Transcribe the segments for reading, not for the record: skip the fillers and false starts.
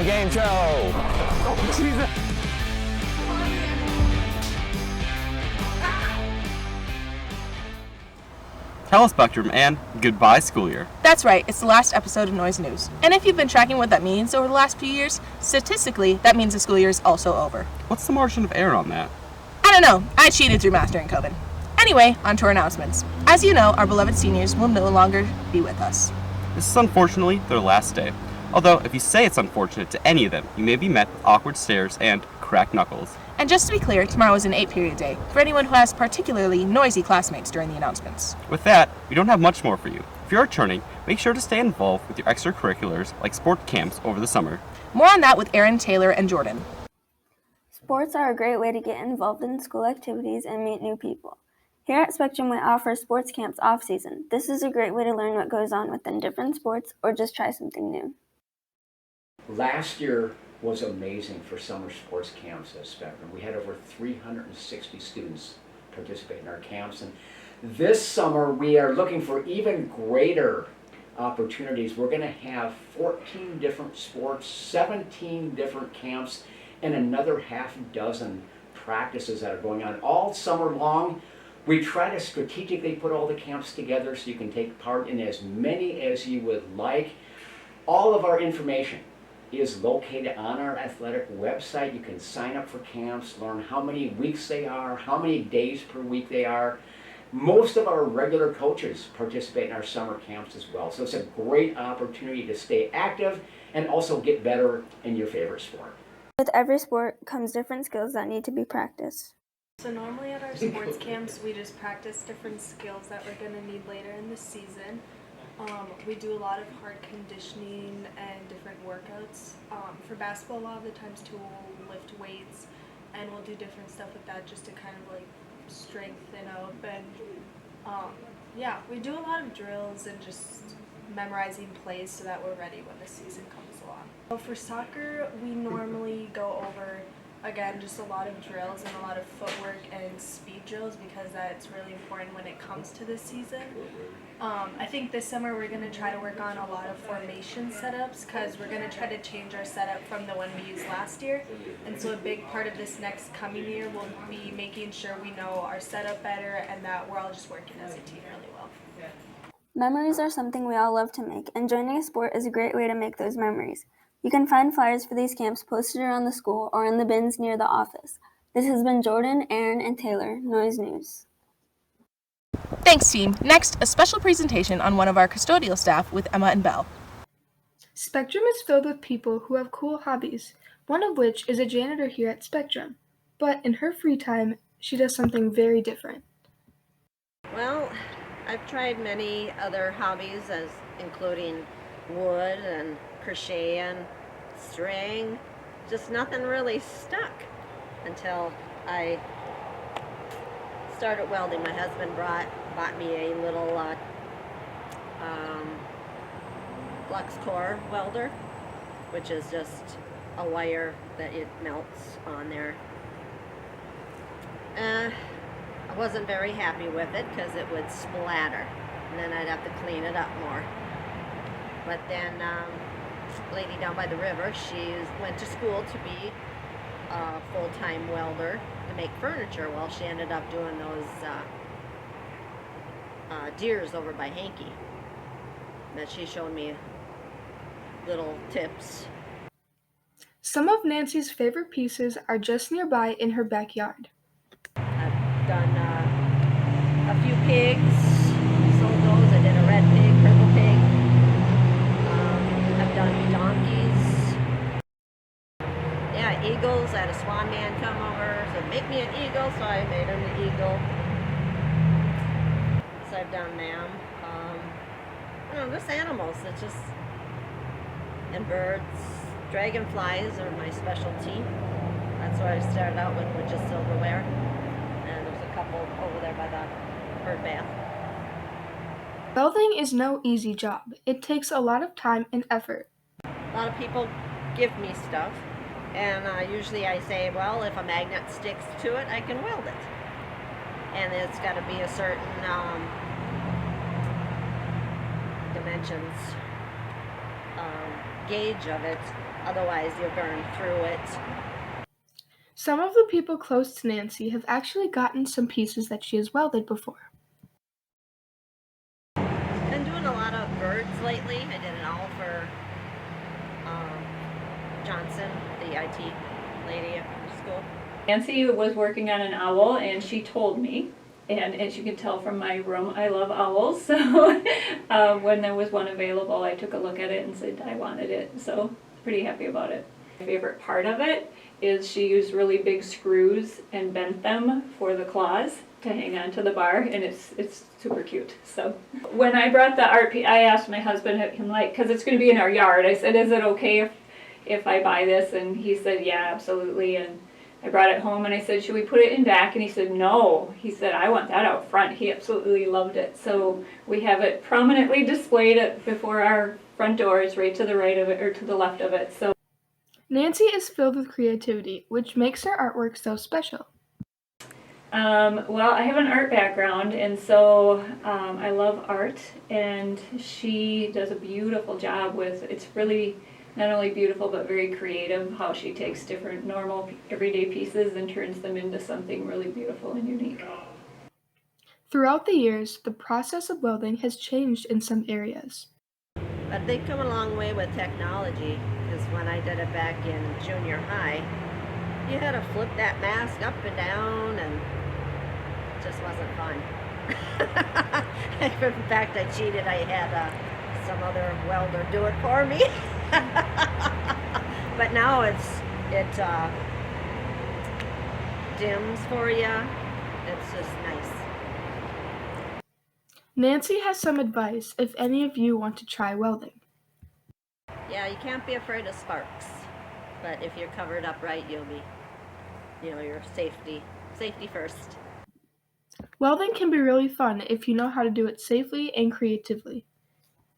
game show. Oh, Jesus. Telespectrum and goodbye school year. That's right, it's the last episode of Noise News. And if you've been tracking what that means over the last few years, statistically, that means the school year is also over. What's the margin of error on that? I don't know, I cheated through math during COVID. Anyway, on to our announcements. As you know, our beloved seniors will no longer be with us. This is unfortunately their last day. Although, if you say it's unfortunate to any of them, you may be met with awkward stares and cracked knuckles. And just to be clear, tomorrow is an 8-period day for anyone who has particularly noisy classmates during the announcements. With that, we don't have much more for you. If you're returning, make sure to stay involved with your extracurriculars like sport camps over the summer. More on that with Aaron, Taylor, and Jordyn. Sports are a great way to get involved in school activities and meet new people. Here at Spectrum, we offer sports camps off-season. This is a great way to learn what goes on within different sports or just try something new. Last year was amazing for summer sports camps at Spectrum. We had over 360 students participate in our camps, and this summer we are looking for even greater opportunities. We're going to have 14 different sports, 17 different camps, and another half dozen practices that are going on all summer long. We try to strategically put all the camps together so you can take part in as many as you would like. All of our information is located on our athletic website. You can sign up for camps, learn how many weeks they are, how many days per week they are. Most of our regular coaches participate in our summer camps as well. So it's a great opportunity to stay active and also get better in your favorite sport. With every sport comes different skills that need to be practiced. So normally at our sports camps, we just practice different skills that we're going to need later in the season. We do a lot of hard conditioning and different workouts. For basketball, a lot of the times too, we'll lift weights and we'll do different stuff with that just to kind of like strengthen up. And yeah, we do a lot of drills and just memorizing plays so that we're ready when the season comes along. So for soccer, we normally go over, again, just a lot of drills and a lot of footwork and speed drills because that's really important when it comes to this season. I think this summer we're going to try to work on a lot of formation setups because we're going to try to change our setup from the one we used last year. And so a big part of this next coming year will be making sure we know our setup better and that we're all just working as a team really well. Memories are something we all love to make, and joining a sport is a great way to make those memories. You can find flyers for these camps posted around the school or in the bins near the office. This has been Jordyn, Aaron, and Taylor, Noise News. Thanks, team. Next, a special presentation on one of our custodial staff with Emma and Belle. Spectrum is filled with people who have cool hobbies, one of which is a janitor here at Spectrum. But in her free time, she does something very different. Well, I've tried many other hobbies, including wood and crochet and string. Just nothing really stuck until I started welding. My husband bought me a little flux core welder, which is just a wire that it melts on there. I wasn't very happy with it because it would splatter and then I'd have to clean it up more. But then a lady down by the river, she went to school to be a full-time welder to make furniture. Well, she ended up doing those deers over by Hankey. That she showed me little tips. Some of Nancy's favorite pieces are just nearby in her backyard. I've done a few pigs, sold those. I did a red pig, purple pig. I've done donkeys. Yeah, eagles. I had a swan man come over, said make me an eagle, so I made him the eagle. So I've done them. I don't know, just animals. It's just, and birds. Dragonflies are my specialty. That's what I started out with just silverware. And there's a couple over there by the bird bath. Welding is no easy job. It takes a lot of time and effort. A lot of people give me stuff, and usually I say, well, if a magnet sticks to it, I can weld it. And it's got to be a certain dimensions, gauge of it. Otherwise, you'll burn through it. Some of the people close to Nancy have actually gotten some pieces that she has welded before. Been doing a lot of birds lately. I did an owl for Johnson, the IT lady at school. Nancy was working on an owl, and she told me, and as you can tell from my room, I love owls, so when there was one available, I took a look at it and said I wanted it, so pretty happy about it. My favorite part of it is she used really big screws and bent them for the claws to hang on to the bar, and it's super cute. So when I brought the art piece, I asked my husband, because it's going to be in our yard, I said, is it okay if I buy this? And he said, yeah, absolutely. And I brought it home and I said, should we put it in back? And he said, no. He said, I want that out front. He absolutely loved it. So we have it prominently displayed before our front doors, right to the right of it, or to the left of it. So Nancy is filled with creativity, which makes her artwork so special. Well, I have an art background, and so I love art, and she does a beautiful job with, it's really not only beautiful but very creative how she takes different normal everyday pieces and turns them into something really beautiful and unique. Throughout the years, the process of welding has changed in some areas. But they've come a long way with technology, because when I did it back in junior high, you had to flip that mask up and down, and it just wasn't fun. In fact, I cheated. I had some other welder do it for me. But now it dims for you. It's just nice. Nancy has some advice if any of you want to try welding. Yeah, you can't be afraid of sparks, but if you're covered up right, you'll be, your safety first. Welding can be really fun if you know how to do it safely and creatively.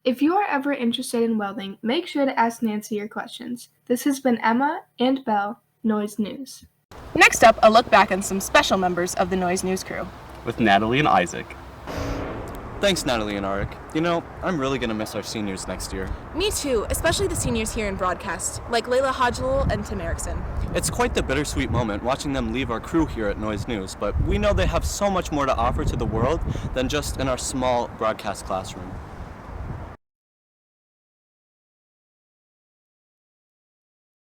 If you are ever interested in welding, make sure to ask Nancy your questions. This has been Emma and Belle, Noise News. Next up, a look back on some special members of the Noise News crew. With Natalie and Isaac. Thanks, Natalie and Arik. I'm really gonna miss our seniors next year. Me too, especially the seniors here in broadcast, like Layla Hodgelul and Tim Erickson. It's quite the bittersweet moment watching them leave our crew here at Noise News, but we know they have so much more to offer to the world than just in our small broadcast classroom.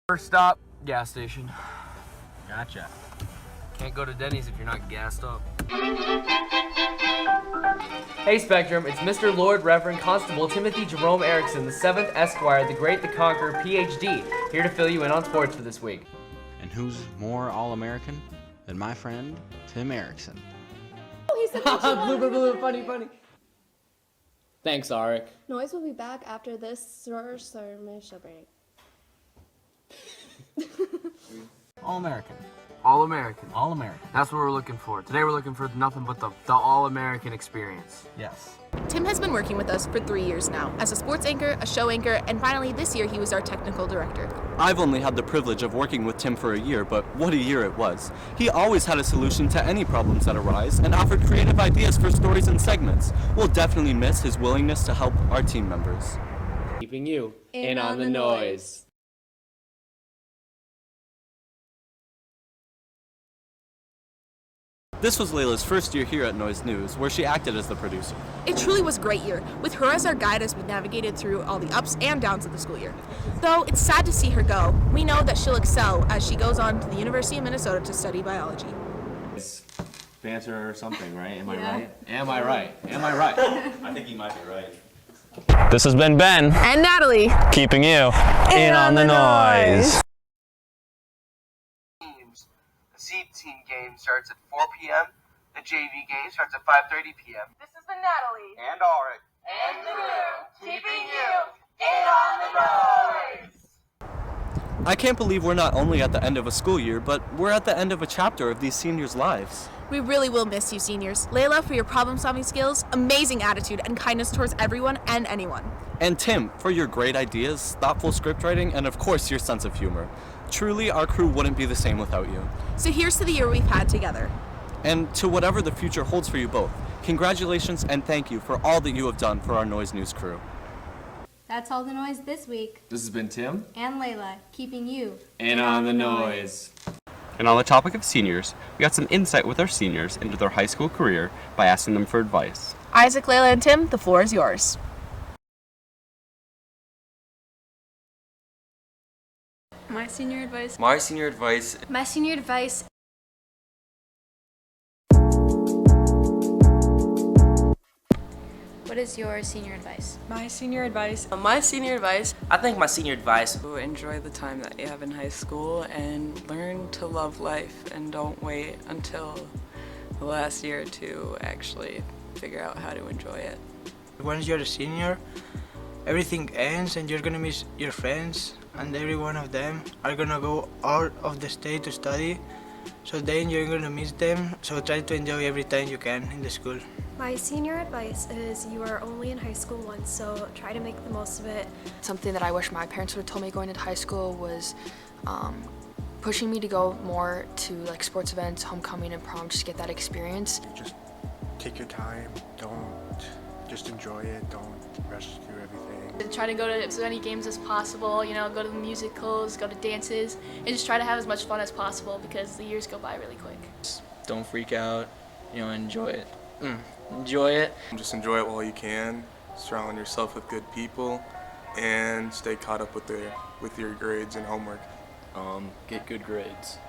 First stop, gas station. Gotcha. Can't go to Denny's if you're not gassed up. Hey Spectrum, it's Mr. Lord Reverend Constable Timothy Jerome Erickson, the 7th Esquire, the Great, the Conqueror, PhD, here to fill you in on sports for this week. And who's more All-American than my friend, Tim Erickson? Oh, he said Blooper, funny. Thanks, Arik. Noise will be back after this commercial break. All-American. All-American. All-American. That's what we're looking for. Today we're looking for nothing but the All-American experience. Yes. Tim has been working with us for 3 years now, as a sports anchor, a show anchor, and finally this year he was our technical director. I've only had the privilege of working with Tim for a year, but what a year it was. He always had a solution to any problems that arise and offered creative ideas for stories and segments. We'll definitely miss his willingness to help our team members. Keeping you in on the noise. This was Layla's first year here at Noise News, where she acted as the producer. It truly was a great year, with her as our guide as we navigated through all the ups and downs of the school year. Though it's sad to see her go, we know that she'll excel as she goes on to the University of Minnesota to study biology. It's banter or something, right? Am I right? Am I right? I think you might be right. This has been Ben And Natalie, keeping you in on the noise. The C team game starts at 4 p.m. The JV game starts at 5:30 p.m. this has been Natalie. And Arik. And the crew, keeping you in on the noise. I can't believe we're not only at the end of a school year, but we're at the end of a chapter of these seniors' lives. We really will miss you, seniors. Layla, for your problem-solving skills, amazing attitude, and kindness towards everyone and anyone. And Tim, for your great ideas, thoughtful script writing, and of course your sense of humor. Truly, our crew wouldn't be the same without you. So here's to the year we've had together. And to whatever the future holds for you both, congratulations and thank you for all that you have done for our Noise News crew. That's all the noise this week. This has been Tim. And Layla, keeping you In on the noise. And on the topic of seniors, we got some insight with our seniors into their high school career by asking them for advice. Isaac, Layla, and Tim, the floor is yours. My senior advice. My senior advice. My senior advice. What is your senior advice? My senior advice. My senior advice. I think my senior advice. To enjoy the time that you have in high school and learn to love life and don't wait until the last year to actually figure out how to enjoy it. Once you're a senior, everything ends and you're gonna miss your friends, and every one of them are gonna go out of the state to study. So then you're gonna miss them, so try to enjoy every time you can in the school. My senior advice is you are only in high school once, so try to make the most of it. Something that I wish my parents would have told me going into high school was pushing me to go more to like sports events, homecoming, and prom, just to get that experience. Just take your time, just enjoy it, don't rush through everything. Try to go to as many games as possible, go to the musicals, go to dances, and just try to have as much fun as possible because the years go by really quick. Don't freak out, enjoy it. Enjoy it. Just enjoy it while you can, surround yourself with good people, and stay caught up with your grades and homework. Get good grades.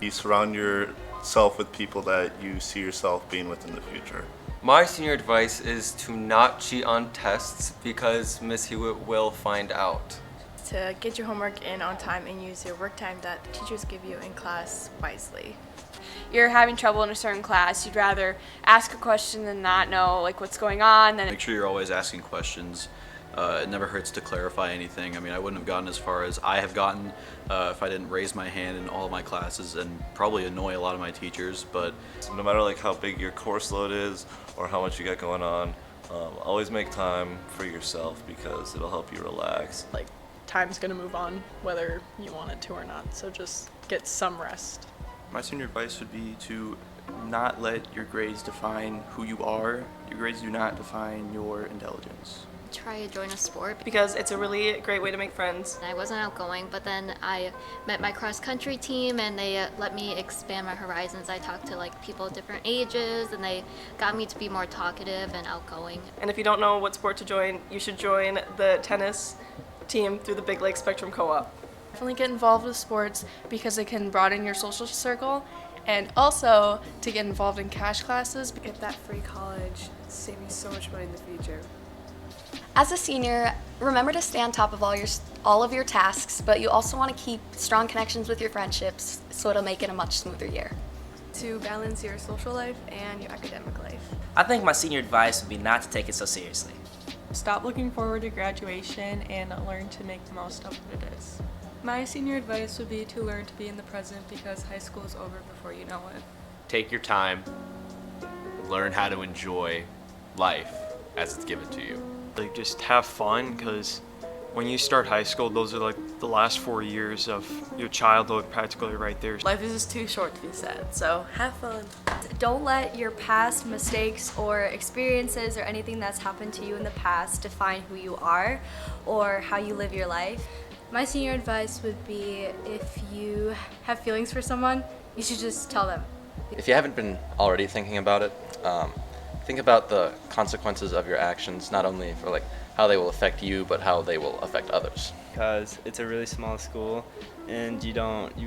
You surround yourself with people that you see yourself being with in the future. My senior advice is to not cheat on tests because Miss Hewitt will find out. To get your homework in on time and use your work time that the teachers give you in class wisely. You're having trouble in a certain class, you'd rather ask a question than not know what's going on. Make sure you're always asking questions. It never hurts to clarify anything. I wouldn't have gotten as far as I have gotten if I didn't raise my hand in all of my classes and probably annoy a lot of my teachers, but no matter how big your course load is or how much you got going on, always make time for yourself because it'll help you relax. Time's gonna move on whether you want it to or not, so just get some rest. My senior advice would be to not let your grades define who you are. Your grades do not define your intelligence. Try to join a sport because it's a really great way to make friends. I wasn't outgoing, but then I met my cross-country team and they let me expand my horizons. I talked to people of different ages and they got me to be more talkative and outgoing. And if you don't know what sport to join, you should join the tennis team through the Big Lake Spectrum Co-op. Definitely get involved with sports because it can broaden your social circle, and also to get involved in cash classes. Get that free college, save you so much money in the future. As a senior, remember to stay on top of all of your tasks, but you also want to keep strong connections with your friendships so it'll make it a much smoother year. To balance your social life and your academic life. I think my senior advice would be not to take it so seriously. Stop looking forward to graduation and learn to make the most of what it is. My senior advice would be to learn to be in the present because high school is over before you know it. Take your time, learn how to enjoy life as it's given to you. Just have fun, because when you start high school, those are the last 4 years of your childhood practically right there. Life is just too short to be sad, so have fun. Don't let your past mistakes or experiences or anything that's happened to you in the past define who you are or how you live your life. My senior advice would be if you have feelings for someone, you should just tell them. If you haven't been already thinking about it, think about the consequences of your actions, not only for how they will affect you, but how they will affect others. Because it's a really small school, and you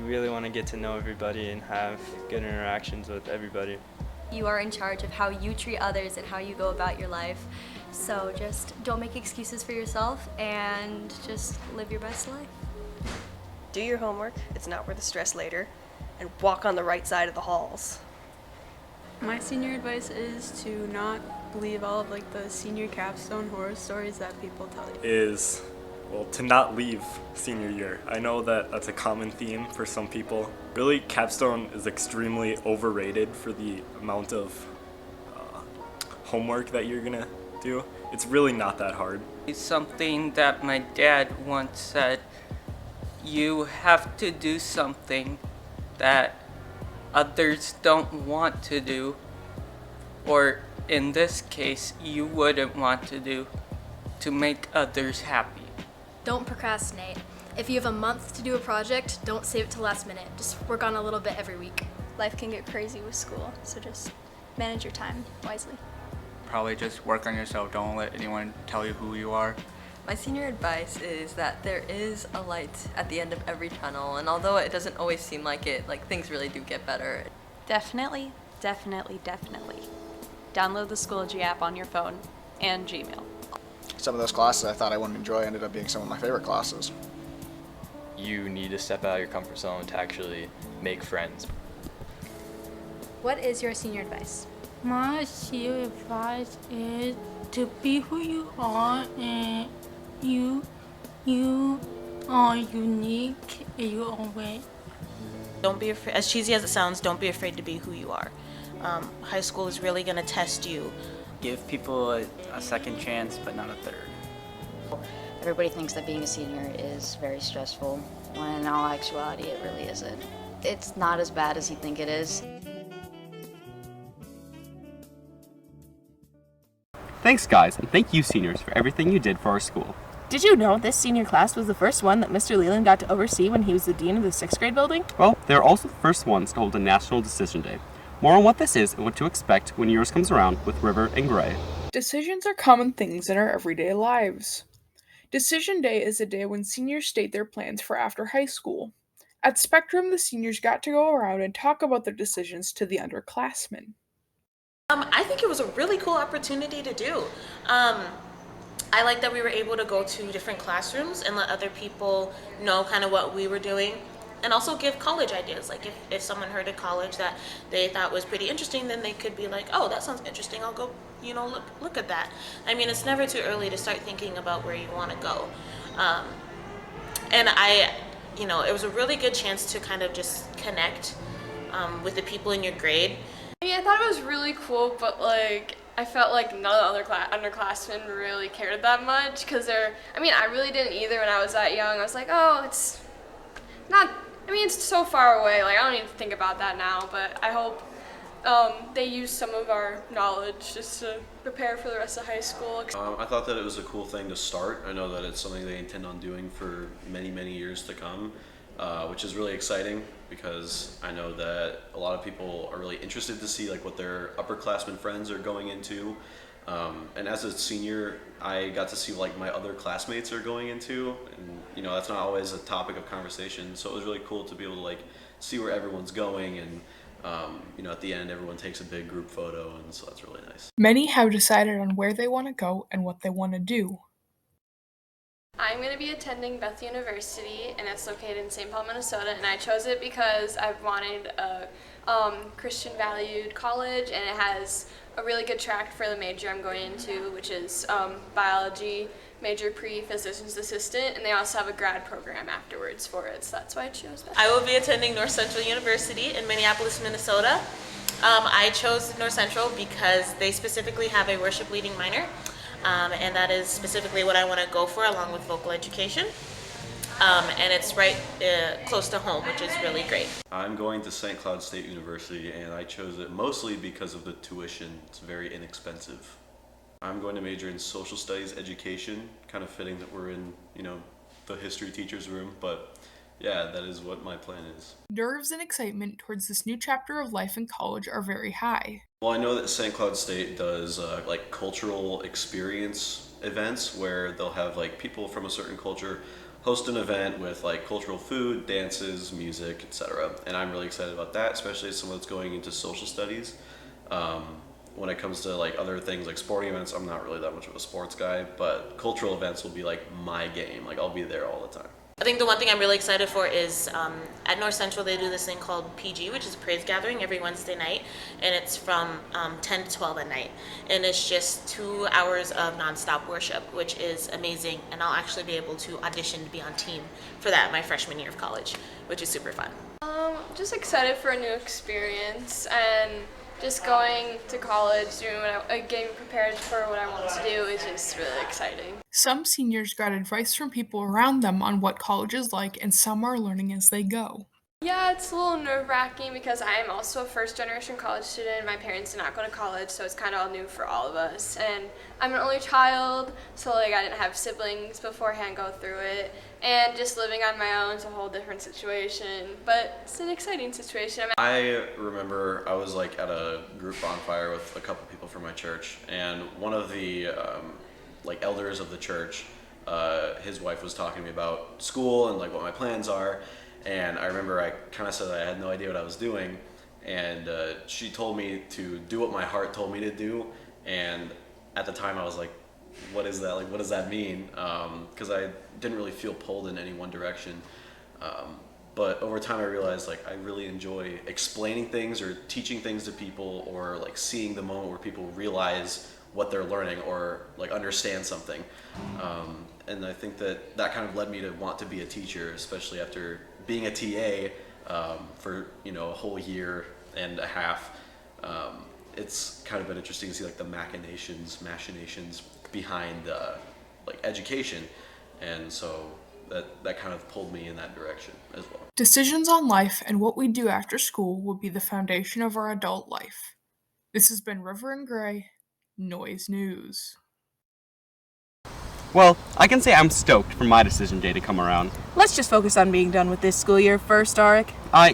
really want to get to know everybody and have good interactions with everybody. You are in charge of how you treat others and how you go about your life. So just don't make excuses for yourself and just live your best life. Do your homework, it's not worth the stress later, and walk on the right side of the halls. My senior advice is to not believe all of the senior capstone horror stories that people tell you. To not leave senior year. I know that that's a common theme for some people. Really, capstone is extremely overrated for the amount of homework that you're gonna do. It's really not that hard. It's something that my dad once said. You have to do something that others don't want to do, or in this case, you wouldn't want to do, to make others happy. Don't procrastinate. If you have a month to do a project, don't save it to last minute. Just work on a little bit every week. Life can get crazy with school, so just manage your time wisely. Probably just work on yourself. Don't let anyone tell you who you are. My senior advice is that there is a light at the end of every tunnel, and although it doesn't always seem like it, like things really do get better. Definitely, definitely, definitely. Download the Schoology app on your phone and Gmail. Some of those classes I thought I wouldn't enjoy ended up being some of my favorite classes. You need to step out of your comfort zone to actually make friends. What is your senior advice? My senior advice is to be who you are, and you are unique in your own way. Don't be afraid, as cheesy as it sounds, don't be afraid to be who you are. High school is really going to test you. Give people a second chance, but not a third. Everybody thinks that being a senior is very stressful, when in all actuality it really isn't. It's not as bad as you think it is. Thanks guys, and thank you seniors for everything you did for our school. Did you know this senior class was the first one that Mr. Leland got to oversee when he was the dean of the 6th grade building? Well, they're also the first ones to hold a National Decision Day. More on what this is and what to expect when yours comes around with River and Gray. Decisions are common things in our everyday lives. Decision Day is a day when seniors state their plans for after high school. At Spectrum, the seniors got to go around and talk about their decisions to the underclassmen. I think it was a really cool opportunity to do. I like that we were able to go to different classrooms and let other people know kind of what we were doing, and also give college ideas. Like if someone heard a college that they thought was pretty interesting, then they could be like, oh, that sounds interesting, I'll go, look at that. I mean, it's never too early to start thinking about where you want to go. And it was a really good chance to kind of just connect with the people in your grade. I mean, I thought it was really cool, but I felt like none of the other underclassmen really cared that much, because I really didn't either when I was that young. I was like, oh, it's not, it's so far away, I don't need to think about that now, but I hope they use some of our knowledge just to prepare for the rest of high school. I thought that it was a cool thing to start. I know that it's something they intend on doing for many, many years to come, which is really exciting because I know that a lot of people are really interested to see what their upperclassmen friends are going into. And as a senior, I got to see my other classmates are going into, and that's not always a topic of conversation. So it was really cool to be able to see where everyone's going, and at the end everyone takes a big group photo, and so that's really nice. Many have decided on where they want to go and what they want to do. I'm going to be attending Beth University, and it's located in St. Paul, Minnesota, and I chose it because I've wanted a Christian valued college, and it has a really good track for the major I'm going into, which is biology, major pre-physician's assistant, and they also have a grad program afterwards for it, so that's why I chose that. I will be attending North Central University in Minneapolis, Minnesota. I chose North Central because they specifically have a worship leading minor. And that is specifically what I want to go for, along with vocal education. And it's right close to home, which is really great. I'm going to St. Cloud State University, and I chose it mostly because of the tuition. It's very inexpensive. I'm going to major in social studies education, kind of fitting that we're in, the history teacher's room, but yeah, that is what my plan is. Nerves and excitement towards this new chapter of life in college are very high. Well, I know that St. Cloud State does cultural experience events where they'll have people from a certain culture host an event with cultural food, dances, music, etc. And I'm really excited about that, especially as someone that's going into social studies. When it comes to other things like sporting events, I'm not really that much of a sports guy, but cultural events will be my game. I'll be there all the time. I think the one thing I'm really excited for is at North Central they do this thing called PG, which is a praise gathering every Wednesday night, and it's from 10 to 12 at night, and it's just 2 hours of nonstop worship, which is amazing, and I'll actually be able to audition to be on team for that my freshman year of college, which is super fun. Just excited for a new experience, and just going to college, getting prepared for what I want to do is just really exciting. Some seniors got advice from people around them on what college is like, and some are learning as they go. Yeah, it's a little nerve-wracking because I am also a first-generation college student. My parents did not go to college, so it's kind of all new for all of us. And I'm an only child, so I didn't have siblings beforehand go through it. And just living on my own is a whole different situation, but it's an exciting situation. I remember I was at a group bonfire with a couple people from my church, and one of the elders of the church, his wife was talking to me about school and what my plans are. And I remember I kind of said that I had no idea what I was doing, and she told me to do what my heart told me to do. And at the time I was like, what is that? What does that mean? Because I didn't really feel pulled in any one direction. But over time I realized I really enjoy explaining things or teaching things to people, or seeing the moment where people realize what they're learning or understand something. And I think that kind of led me to want to be a teacher, especially after being a TA for a whole year and a half. It's kind of been interesting to see the machinations behind education, and so that kind of pulled me in that direction as well. Decisions on life and what we do after school will be the foundation of our adult life. This has been River and Gray, Noise News. Well, I can say I'm stoked for my decision day to come around. Let's just focus on being done with this school year first, Arik.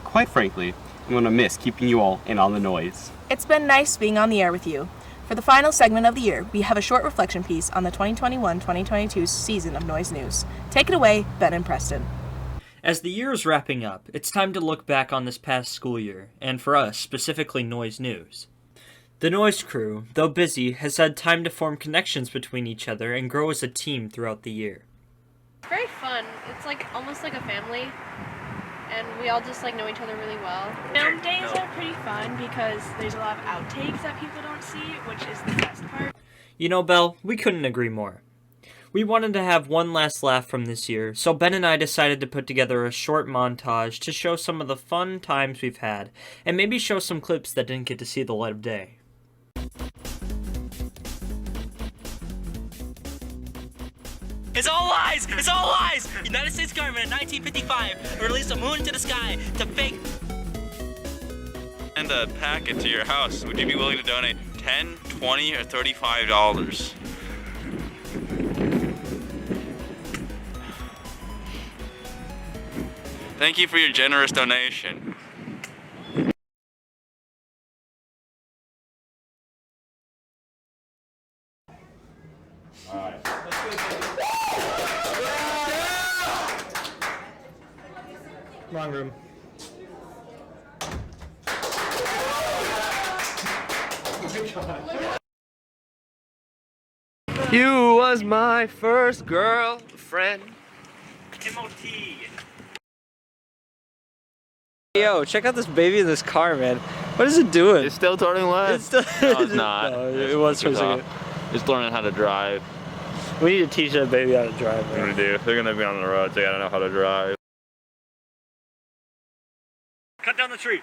Quite frankly, I'm going to miss keeping you all in on the noise. It's been nice being on the air with you. For the final segment of the year, we have a short reflection piece on the 2021-2022 season of Noise News. Take it away, Ben and Preston. As the year is wrapping up, it's time to look back on this past school year, and for us, specifically Noise News. The Noise crew, though busy, has had time to form connections between each other and grow as a team throughout the year. Very fun. It's almost like a family, and we all just know each other really well. Film days are pretty fun because there's a lot of outtakes that people don't see, which is the best part. You know, Belle, we couldn't agree more. We wanted to have one last laugh from this year, so Ben and I decided to put together a short montage to show some of the fun times we've had, and maybe show some clips that didn't get to see the light of day. It's all lies! It's all lies! United States government in 1955 released a moon into the sky to fake... And a packet to your house. Would you be willing to donate $10, $20, or $35? Thank you for your generous donation. All right. Wrong room. You was my first girlfriend. MOT. Yo, check out this baby in this car, man. What is it doing? It's still turning left. It's still No, it's not. No, it was for a second. It's learning how to drive. We need to teach that baby how to drive, man. What do we do? If they're gonna be on the road, they gotta know how to drive. Cut down the tree.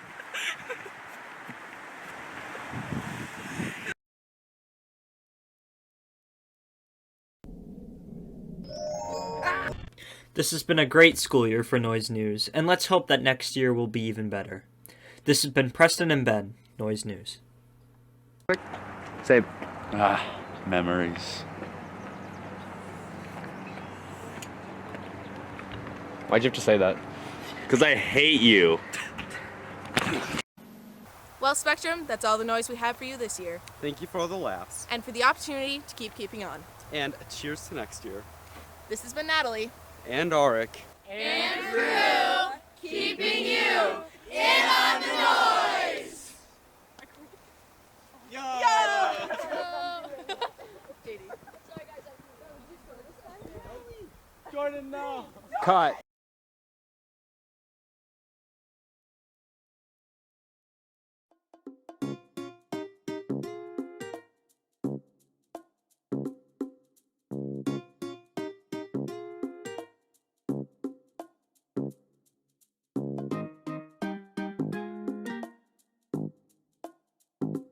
This has been a great school year for Noise News, and let's hope that next year will be even better. This has been Preston and Ben, Noise News. Say, Memories. why'd you have to say that? Because I hate you. Well, Spectrum, that's all the noise we have for you this year. Thank you for all the laughs. And for the opportunity to keep keeping on. And cheers to next year. This has been Natalie. And Arik. And crew, keeping you in on the noise! Yo! Jordyn, no! Cut.